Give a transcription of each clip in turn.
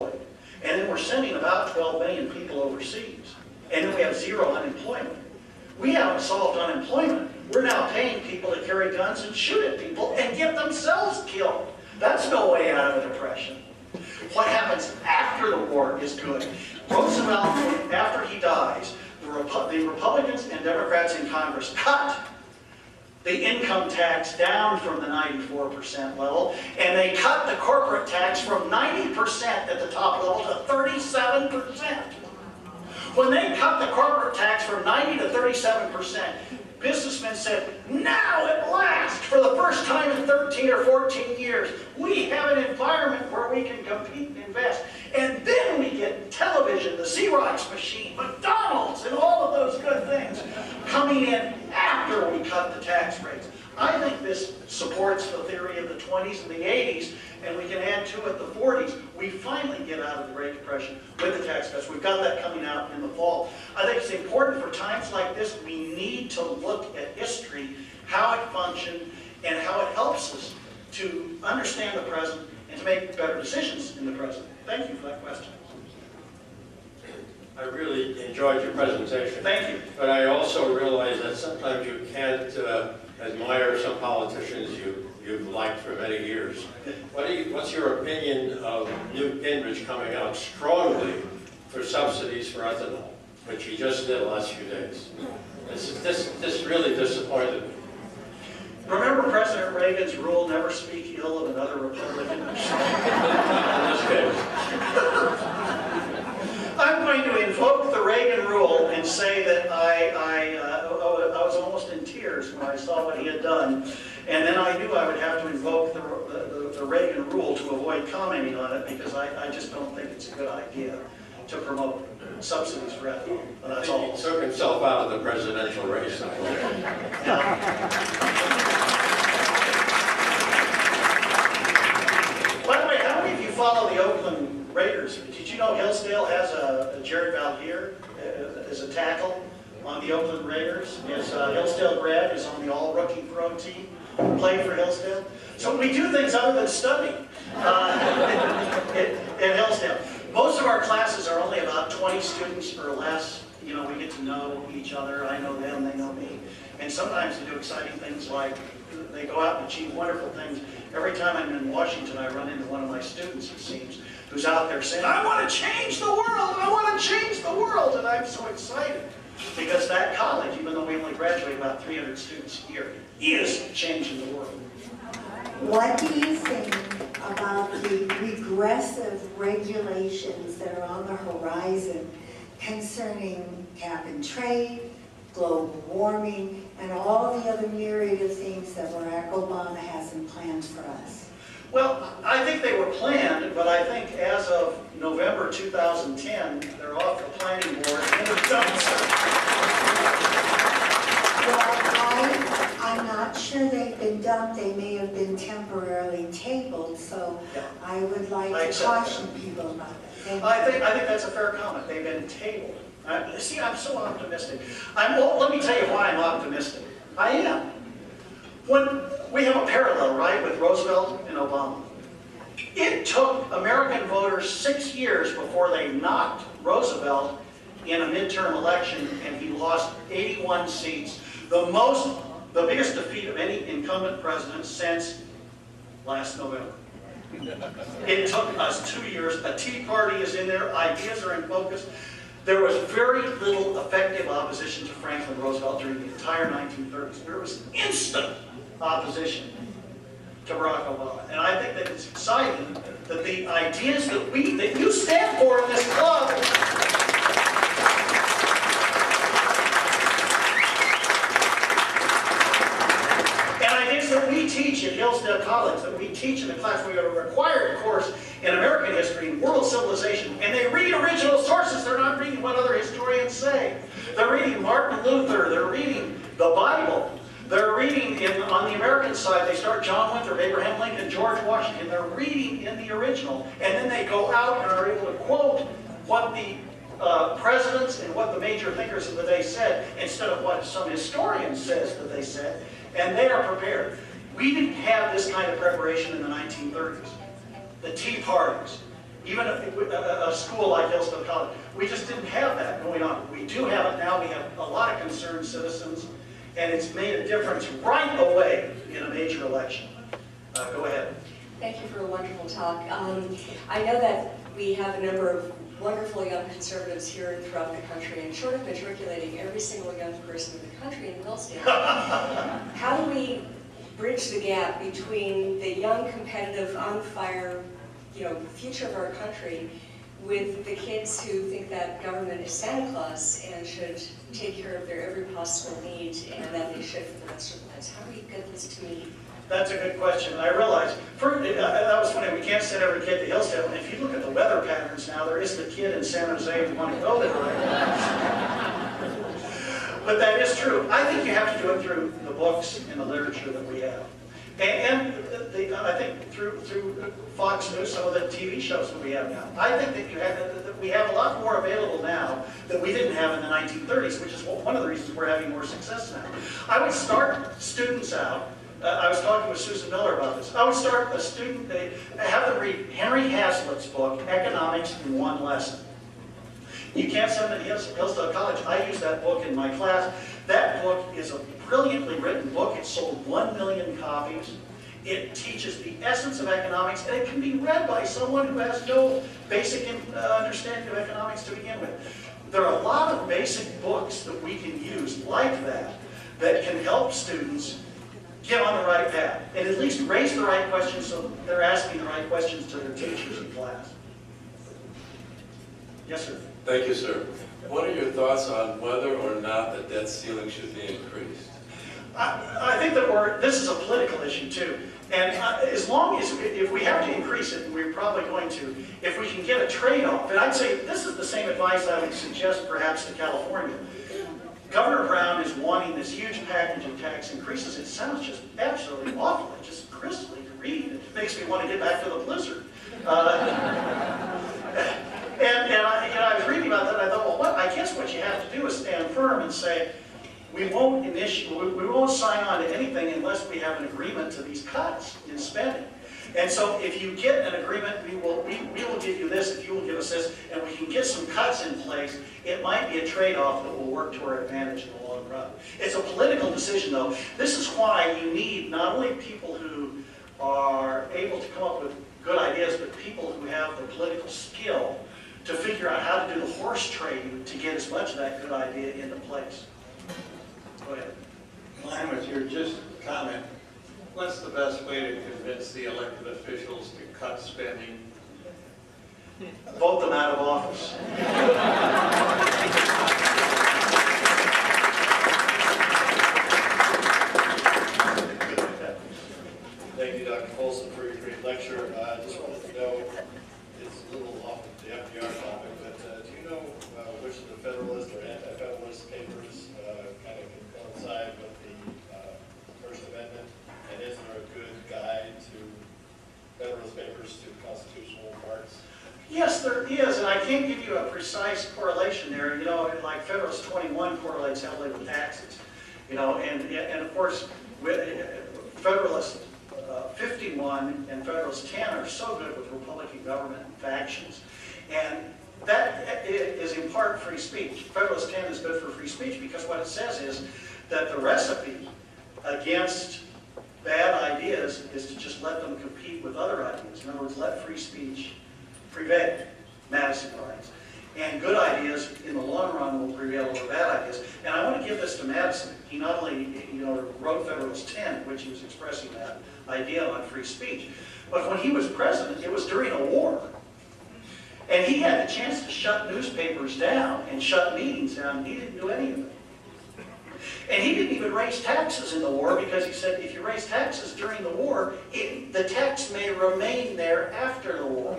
And then we're sending about 12 million people overseas. And then we have zero unemployment. We haven't solved unemployment. We're now paying people to carry guns and shoot at people and get themselves killed. That's no way out of a depression. What happens after the war is good. Roosevelt, after he dies, the Republicans and Democrats in Congress cut the income tax down from the 94% level, and they cut the corporate tax from 90% at the top level to 37%. When they cut the corporate tax from 90 to 37%, businessmen said, now at last, for the first time in 13 or 14 years, we have an environment where we can compete and invest. And then we get television, the Xerox machine, McDonald's, and all of those good things coming in after we cut the tax rates. I think this supports the theory of the 20s and the 80s, and we can add to it the 40s. We finally get out of the Great Depression with the tax cuts. We've got that coming out in the fall. I think it's important for times like this, we need to look at history, how it functioned, and how it helps us to understand the present and to make better decisions in the present. Thank you for that question. I really enjoyed your presentation. Thank you. But I also realize that sometimes you can't admire some politicians you've liked for many years. What's your opinion of Newt Gingrich coming out strongly for subsidies for ethanol, which he just did the last few days? This really disappointed me. Remember President Reagan's rule, never speak ill of another Republican? In this case. I'm going to invoke the Reagan rule and say that I was almost in tears when I saw what he had done. And then I knew I would have to invoke the Reagan rule to avoid commenting on it, because I just don't think it's a good idea to promote subsidies for ethanol. That's all. He took himself out of the presidential race. By the way, how many of you follow the Oakland Raiders? Did you know Hillsdale has a Jared Valliere as a tackle on the Oakland Raiders? His Hillsdale grad is on the all-rookie pro team, played for Hillsdale. So we do things other than study at Hillsdale. Most of our classes are only about 20 students or less. You know, we get to know each other. I know them, they know me. And sometimes they do exciting things like they go out and achieve wonderful things. Every time I'm in Washington, I run into one of my students, it seems, who's out there saying, I want to change the world, I want to change the world. And I'm so excited because that college, even though we only graduate about 300 students a year, is changing the world. What do you think about the regressive regulations that are on the horizon concerning cap and trade, global warming, and all the other myriad of things that Barack Obama hasn't planned for us? Well, I think they were planned, but I think as of November 2010, they're off the planning board and in the dumpster. Well, I'm not sure they've been dumped. They may have been temporarily tabled, so Yeah. I would like to caution people about that. I think that's a fair comment. They've been tabled. See, I'm so optimistic. Well, let me tell you why I'm optimistic. I am. When we have a parallel, right, with Roosevelt and Obama. It took American voters 6 years before they knocked Roosevelt in a midterm election, and he lost 81 seats, the biggest defeat of any incumbent president since last November. It took us 2 years. A Tea Party is in there. Ideas are in focus. There was very little effective opposition to Franklin Roosevelt during the entire 1930s. There was instant opposition to Barack Obama. And I think that it's exciting that the ideas that you stand for in this club that we teach at Hillsdale College, that we teach in the class, we have a required course in American history and world civilization, and they read original sources. They're not reading what other historians say. They're reading Martin Luther, they're reading the Bible. They're reading, on the American side, they start John Winthrop, Abraham Lincoln, George Washington. They're reading in the original, and then they go out and are able to quote what the presidents and what the major thinkers of the day said, instead of what some historian says that they said. And they are prepared. We didn't have this kind of preparation in the 1930s. The Tea Parties. Even a school like Hillsdale College, we just didn't have that going on. We do have it now. We have a lot of concerned citizens, and it's made a difference right away in a major election. Go ahead. Thank you for a wonderful talk. I know that we have a number of wonderful young conservatives here and throughout the country, and short of matriculating every single young person in the country in Hillsdale, how do we bridge the gap between the young, competitive, on fire, future of our country with the kids who think that government is Santa Claus and should take care of their every possible need and that they should for the rest of their lives? How do we get this to meet? That's a good question. I realize, that was funny, we can't send every kid to Hillsdale. And if you look at the weather patterns now, there isn't a kid in San Jose who want to go there right now. But that is true. I think you have to do it through the books and the literature that we have. And I think through Fox News, some of the TV shows that we have now. I think that we have a lot more available now that we didn't have in the 1930s, which is one of the reasons we're having more success now. I would start students out. I was talking with Susan Miller about this. I would start a student, have them read Henry Hazlitt's book, Economics in One Lesson. You can't send them to Hillsdale College. I use that book in my class. That book is a brilliantly written book. It sold 1 million copies. It teaches the essence of economics, and it can be read by someone who has no basic understanding of economics to begin with. There are a lot of basic books that we can use like that can help students get on the right path, and at least raise the right questions so they're asking the right questions to their teachers in class. Yes, sir. Thank you, sir. What are your thoughts on whether or not the debt ceiling should be increased? I think that this is a political issue too, and as long as, if we have to increase it, and we're probably going to, if we can get a trade-off, and I'd say this is the same advice I would suggest perhaps to California. Governor Brown is wanting this huge package of tax increases. It sounds just absolutely awful. It's just grisly to read. It makes me want to get back to the blizzard. And I was reading about that, and I thought, well, I guess what you have to do is stand firm and say, we won't sign on to anything unless we have an agreement to these cuts in spending. And so if you get an agreement, we will give you this, if you will give us this, and we can get some cuts in place, it might be a trade-off that will work to our advantage in the long run. It's a political decision, though. This is why you need not only people who are able to come up with good ideas, but people who have the political skill to figure out how to do the horse trading to get as much of that good idea into place. Go ahead. Kline, with your just comment, what's the best way to convince the elected officials to cut spending? Vote them out of office. Thank you, Dr. Folsom, for your great lecture. I just wanted to know, it's a little off the FDR topic, but do you know which of the Federalist or Anti-Federalist papers kind of can coincide with the First Amendment? And is there a good guide to Federalist papers to constitutional parts? Yes, there is, and I can't give you a precise correlation there. Like Federalist 21 correlates heavily with taxes. And of course, Federalist 51 and Federalist 10 are so good with Republican government and factions. And that is in part free speech. Federalist 10 is good for free speech because what it says is that the recipe against bad ideas is to just let them compete with other ideas. In other words, let free speech prevail. Madison writes. And good ideas in the long run will prevail over bad ideas. And I want to give this to Madison. He not only wrote Federalist 10, which he was expressing that idea on free speech, but when he was president, it was during a war. And he had the chance to shut newspapers down and shut meetings down. He didn't do any of it. And he didn't even raise taxes in the war because he said if you raise taxes during the war, the tax may remain there after the war.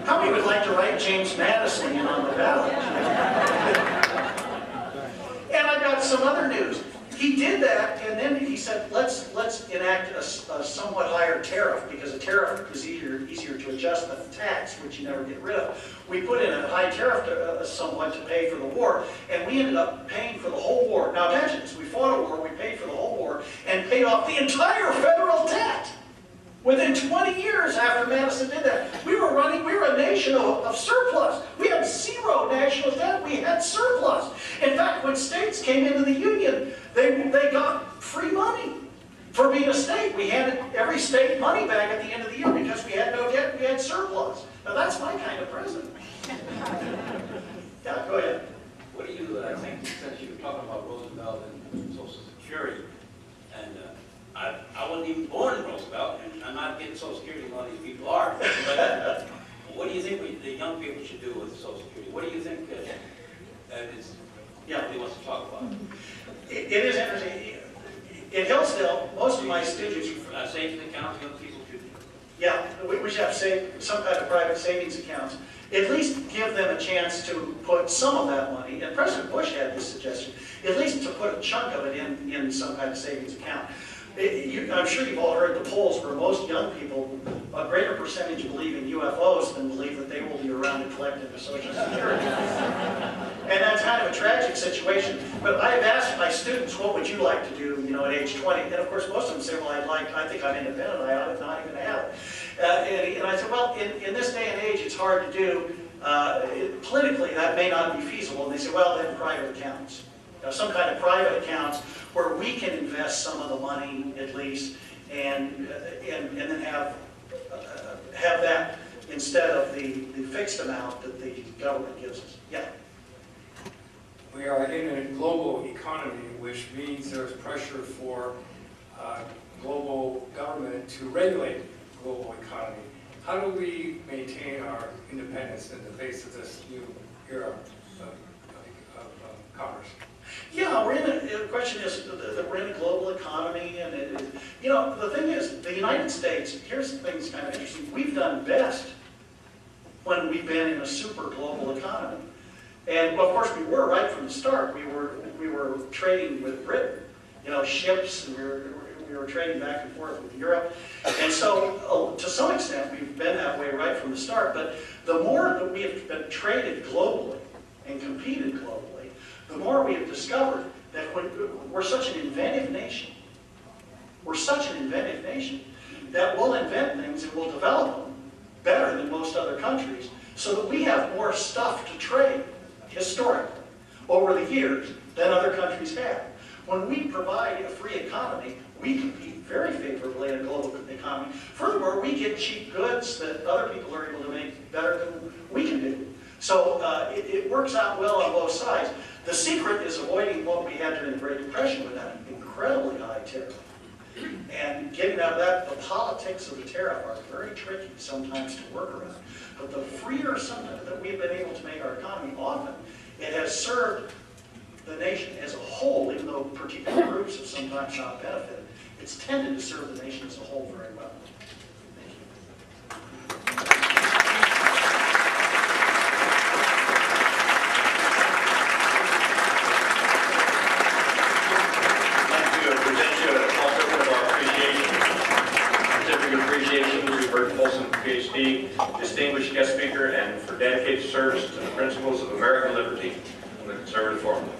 How many would like to write James Madison in on the ballot? And I got some other news. He did that, and then he said, let's enact a somewhat higher tariff, because a tariff is easier to adjust than a tax, which you never get rid of. We put in a high tariff somewhat to pay for the war, and we ended up paying for the whole war. Now imagine this, we fought a war, we paid for the whole war, and paid off the entire federal debt. Within 20 years after Madison did that, we were a nation of surplus. We had zero national debt, we had surplus. In fact, when states came into the Union, they got free money for being a state. We handed every state money back at the end of the year because we had no debt, we had surplus. Now that's my kind of president. Yeah, go ahead. What do you think, since you were talking about Roosevelt and Social Security, and I wasn't even born in Roosevelt, and I'm not getting Social Security, a lot of these people are, but what do you think the young people should do with Social Security? What do you think he wants to talk about? It is interesting. In Hillsdale, most of my students... Savings accounts, young people should... Yeah, we should have some kind of private savings accounts. At least give them a chance to put some of that money, and President Bush had this suggestion, at least to put a chunk of it in some kind of savings account. I'm sure you've all heard the polls where most young people, a greater percentage believe in UFOs than believe that they will be around to collect their Social Security. And that's kind of a tragic situation. But I've asked my students, what would you like to do, at age 20? And of course, most of them say, well, I think I'm independent, I ought not even have it. And I said, well, in this day and age, it's hard to do. Politically, that may not be feasible. And they say, well, then private accounts. Some kind of private accounts where we can invest some of the money at least, and then have that instead of the fixed amount that the government gives us. Yeah. We are in a global economy, which means there's pressure for global government to regulate global economy. How do we maintain our independence in the face of this new era of commerce? Yeah, the question is that we're in a global economy, and the thing is, the United States, here's the thing that's kind of interesting, we've done best when we've been in a super global economy. And well, of course we were right from the start. We were trading with Britain, ships, and we were trading back and forth with Europe. And so to some extent we've been that way right from the start, but the more that we have been traded globally and competed globally, the more we have discovered that we're such an inventive nation. We're such an inventive nation that we'll invent things and we'll develop them better than most other countries so that we have more stuff to trade historically over the years than other countries have. When we provide a free economy, we compete very favorably in a global economy. Furthermore, we get cheap goods that other people are able to make better than we can do. So it works out well on both sides. The secret is avoiding what we had during the Great Depression with that incredibly high tariff. And getting out of that, the politics of the tariff are very tricky sometimes to work around. But the freer sometimes that we've been able to make our economy, often it has served the nation as a whole, even though particular groups have sometimes not benefited. It's tended to serve the nation as a whole very well. Burt, Folsom, PhD, distinguished guest speaker, and for dedicated service to the principles of American liberty and the conservative formula.